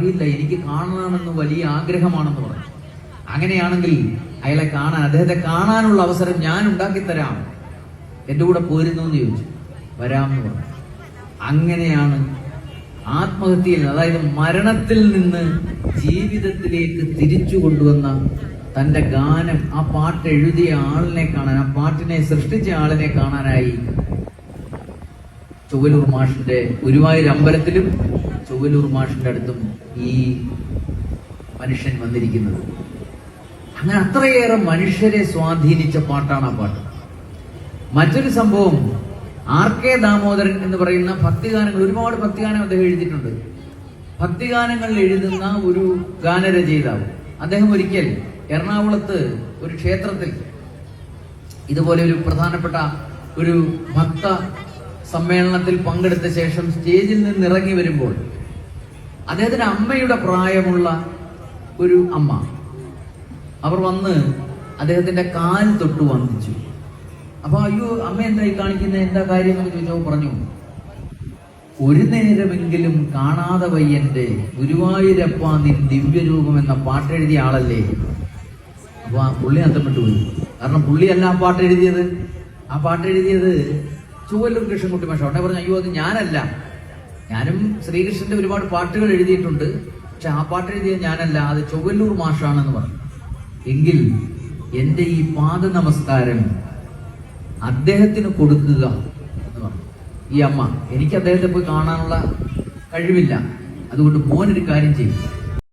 അറിയില്ല, എനിക്ക് കാണണമെന്ന് വലിയ ആഗ്രഹമാണെന്ന് പറഞ്ഞു. അങ്ങനെയാണെങ്കിൽ അയാളെ കാണാൻ, അദ്ദേഹത്തെ കാണാനുള്ള അവസരം ഞാൻ ഉണ്ടാക്കിത്തരാം, എന്റെ കൂടെ പോരുന്നു എന്ന് ചോദിച്ചു. വരാമെന്ന് പറഞ്ഞു. അങ്ങനെയാണ് ആത്മഹത്യയിൽ, അതായത് മരണത്തിൽ നിന്ന് ജീവിതത്തിലേക്ക് തിരിച്ചു കൊണ്ടുവന്ന തന്റെ ഗാനം, ആ പാട്ട് എഴുതിയ ആളിനെ കാണാൻ, ആ പാട്ടിനെ സൃഷ്ടിച്ച ആളിനെ കാണാനായി ചൊവ്വലൂർ മാഷിന്റെ ഗുരുവായൂർ അമ്പലത്തിലും ചൊവ്വലൂർ മാഷിന്റെ അടുത്തും ഈ മനുഷ്യൻ വന്നിരിക്കുന്നത്. അങ്ങനെ അത്രയേറെ മനുഷ്യരെ സ്വാധീനിച്ച പാട്ടാണ് ആ പാട്ട്. മറ്റൊരു സംഭവം, R.K. ദാമോദരൻ എന്ന് പറയുന്ന ഭക്തിഗാനങ്ങൾ, ഒരുപാട് ഭക്തിഗാനം അദ്ദേഹം എഴുതിയിട്ടുണ്ട്. ഭക്തിഗാനങ്ങൾ എഴുതുന്ന ഒരു ഗാനരചയിതാവ്. അദ്ദേഹം ഒരിക്കൽ എറണാകുളത്ത് ഒരു ക്ഷേത്രത്തിൽ ഇതുപോലെ ഒരു പ്രധാനപ്പെട്ട ഒരു ഭക്ത സമ്മേളനത്തിൽ പങ്കെടുത്ത ശേഷം സ്റ്റേജിൽ നിന്ന് ഇറങ്ങി വരുമ്പോൾ അദ്ദേഹത്തിന്റെ അമ്മയുടെ പ്രായമുള്ള ഒരു അമ്മ, അവർ വന്ന് അദ്ദേഹത്തിന്റെ കാൽ തൊട്ട് വന്ദിച്ചു. അപ്പൊ അയ്യോ അമ്മ എന്തായി കാണിക്കുന്നത്, എന്താ കാര്യം എന്ന് ചോദിച്ചപ്പോൾ പറഞ്ഞു, ഒരു നേരമെങ്കിലും കാണാതെ വയ്യന്റെ ഗുരുവായൂരപ്പ നിൻ ദിവ്യരൂപം എന്ന പാട്ടെഴുതിയ ആളല്ലേ. അപ്പൊ ആ പുള്ളി അന്തപ്പെട്ടു പോയി. കാരണം പുള്ളിയല്ല ആ പാട്ടെഴുതിയത്. ആ പാട്ടെഴുതിയത് ചൊവ്വലൂർ കൃഷ്ണൻകുട്ടി മാഷ. ഉടനെ പറഞ്ഞു, അയ്യോ അത് ഞാനല്ല, ഞാനും ശ്രീകൃഷ്ണന്റെ ഒരുപാട് പാട്ടുകൾ എഴുതിയിട്ടുണ്ട്, പക്ഷെ ആ പാട്ടെഴുതിയത് ഞാനല്ല, അത് ചൊവ്വലൂർ മാഷാണെന്ന് പറഞ്ഞു. എങ്കിൽ എന്റെ ഈ പാദ നമസ്കാരം അദ്ദേഹത്തിന് കൊടുക്കുക എന്ന് പറഞ്ഞു ഈ അമ്മ. എനിക്ക് അദ്ദേഹത്തെ പോയി കാണാനുള്ള കഴിവില്ല, അതുകൊണ്ട് മോനൊരു കാര്യം ചെയ്യും,